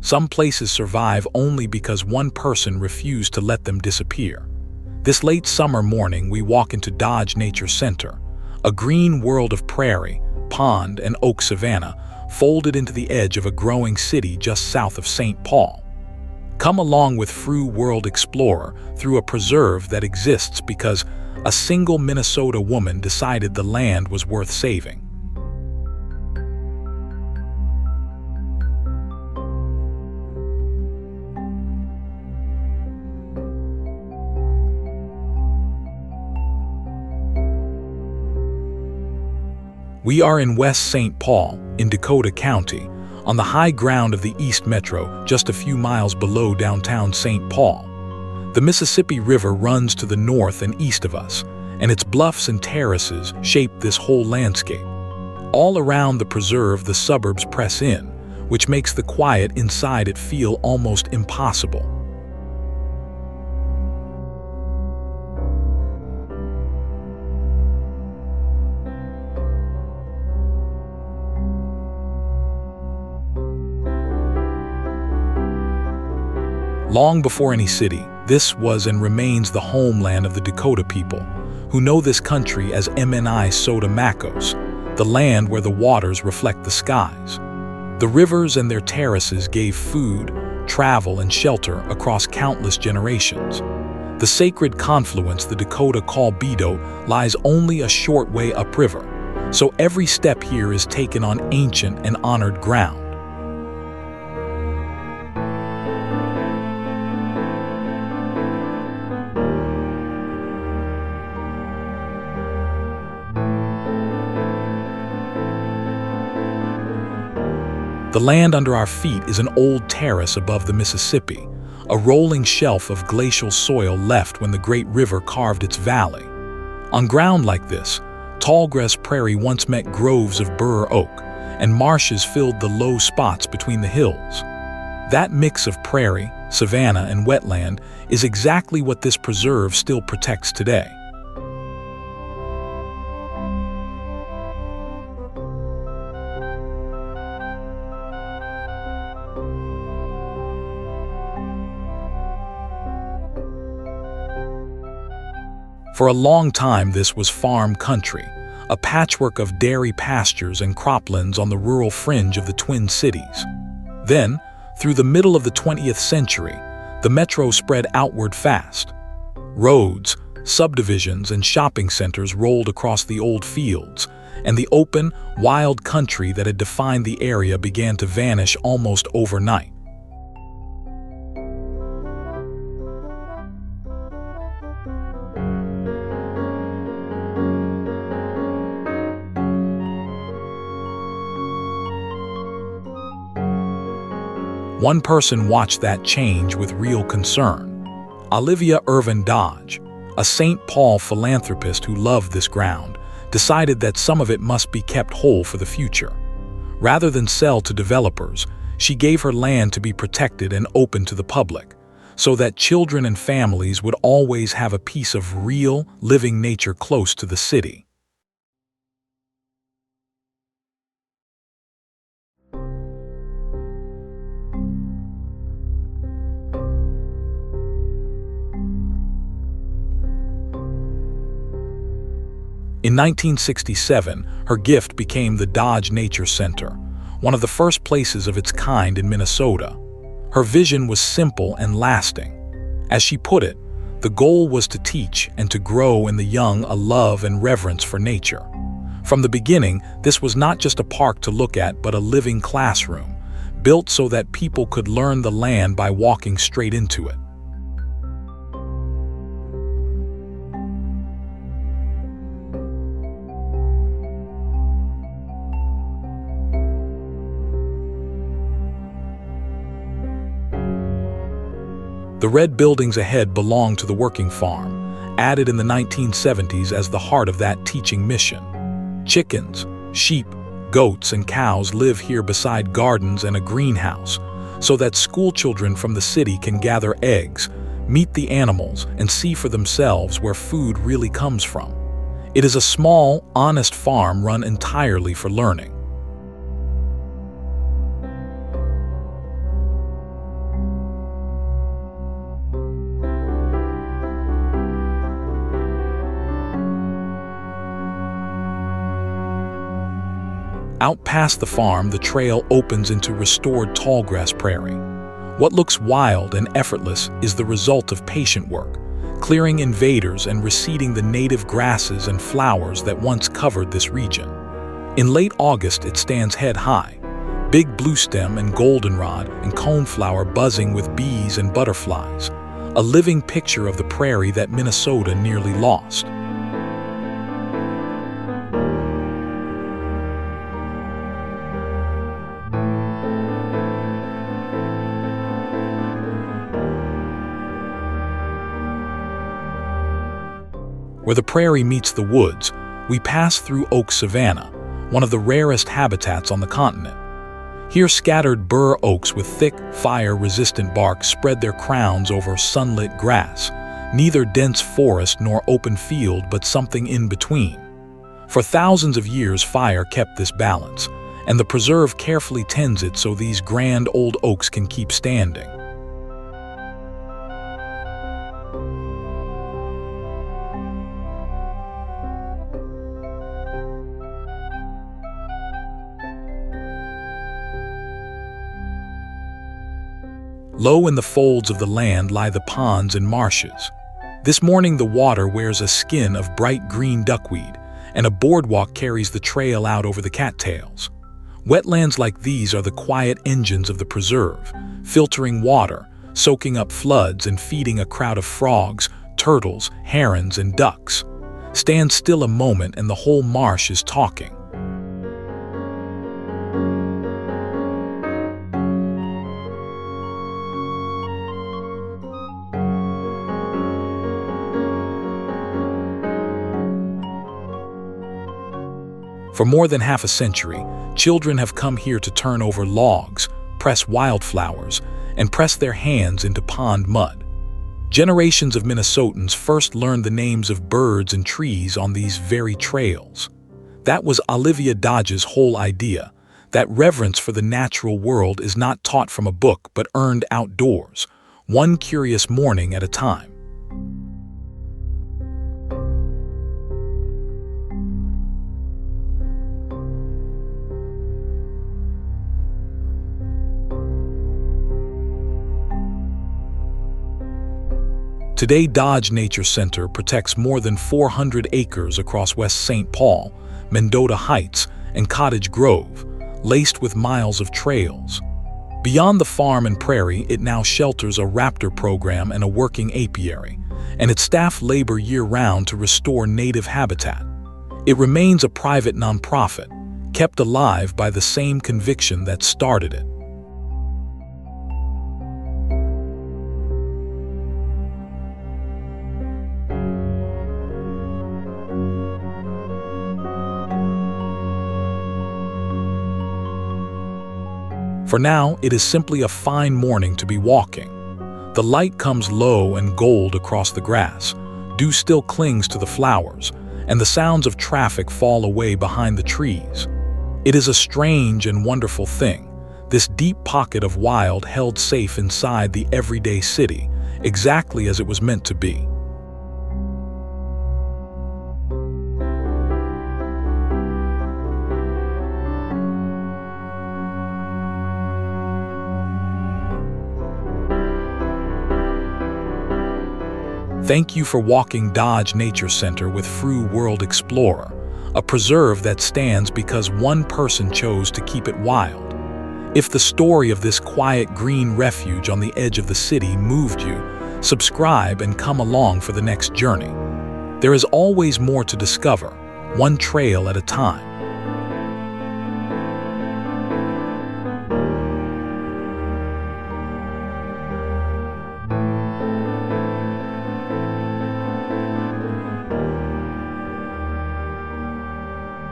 Some places survive only because one person refused to let them disappear. This late summer morning, we walk into Dodge Nature Center, a green world of prairie, pond, and Oak Savanna, folded into the edge of a growing city just south of St. Paul. Come along with Fru World Explorer through a preserve that exists because a single Minnesota woman decided the land was worth saving. We are in West St. Paul, in Dakota County, on the high ground of the East Metro, just a few miles below downtown St. Paul. The Mississippi River runs to the north and east of us, and its bluffs and terraces shape this whole landscape. All around the preserve, the suburbs press in, which makes the quiet inside it feel almost impossible. Long before any city, this was and remains the homeland of the Dakota people, who know this country as Mni Sota Makoce, the land where the waters reflect the skies. The rivers and their terraces gave food, travel, and shelter across countless generations. The sacred confluence the Dakota call Bedo lies only a short way upriver, so every step here is taken on ancient and honored ground. The land under our feet is an old terrace above the Mississippi, a rolling shelf of glacial soil left when the great river carved its valley. On ground like this, tallgrass prairie once met groves of bur oak, and marshes filled the low spots between the hills. That mix of prairie, savanna, and wetland is exactly what this preserve still protects today. For a long time, this was farm country, a patchwork of dairy pastures and croplands on the rural fringe of the Twin Cities. Then, through the middle of the 20th century, the metro spread outward fast. Roads, subdivisions, and shopping centers rolled across the old fields, and the open, wild country that had defined the area began to vanish almost overnight. One person watched that change with real concern. Olivia Irvine Dodge, a St. Paul philanthropist who loved this ground, decided that some of it must be kept whole for the future. Rather than sell to developers, she gave her land to be protected and open to the public, so that children and families would always have a piece of real, living nature close to the city. In 1967, her gift became the Dodge Nature Center, one of the first places of its kind in Minnesota. Her vision was simple and lasting. As she put it, the goal was to teach and to grow in the young a love and reverence for nature. From the beginning, this was not just a park to look at, but a living classroom, built so that people could learn the land by walking straight into it. The red buildings ahead belong to the working farm, added in the 1970s as the heart of that teaching mission. Chickens, sheep, goats, and cows live here beside gardens and a greenhouse, so that schoolchildren from the city can gather eggs, meet the animals, and see for themselves where food really comes from. It is a small, honest farm run entirely for learning. Out past the farm, the trail opens into restored tallgrass prairie. What looks wild and effortless is the result of patient work, clearing invaders and reseeding the native grasses and flowers that once covered this region. In late August, it stands head high, big bluestem and goldenrod and coneflower buzzing with bees and butterflies, a living picture of the prairie that Minnesota nearly lost. Where the prairie meets the woods, we pass through Oak Savanna, one of the rarest habitats on the continent. Here, scattered bur oaks with thick, fire-resistant bark spread their crowns over sunlit grass, neither dense forest nor open field, but something in between. For thousands of years, fire kept this balance, and the preserve carefully tends it so these grand old oaks can keep standing. Low in the folds of the land lie the ponds and marshes. This morning the water wears a skin of bright green duckweed, and a boardwalk carries the trail out over the cattails. Wetlands like these are the quiet engines of the preserve, filtering water, soaking up floods, and feeding a crowd of frogs, turtles, herons, and ducks. Stand still a moment and the whole marsh is talking. For more than half a century, children have come here to turn over logs, press wildflowers, and press their hands into pond mud. Generations of Minnesotans first learned the names of birds and trees on these very trails. That was Olivia Dodge's whole idea, that reverence for the natural world is not taught from a book but earned outdoors, one curious morning at a time. Today, Dodge Nature Center protects more than 400 acres across West St. Paul, Mendota Heights, and Cottage Grove, laced with miles of trails. Beyond the farm and prairie, it now shelters a raptor program and a working apiary, and its staff labor year-round to restore native habitat. It remains a private nonprofit, kept alive by the same conviction that started it. For now, it is simply a fine morning to be walking. The light comes low and gold across the grass, dew still clings to the flowers, and the sounds of traffic fall away behind the trees. It is a strange and wonderful thing, this deep pocket of wild held safe inside the everyday city, exactly as it was meant to be. Thank you for walking Dodge Nature Center with Fru World Explorer, a preserve that stands because one person chose to keep it wild. If the story of this quiet green refuge on the edge of the city moved you, subscribe and come along for the next journey. There is always more to discover, one trail at a time.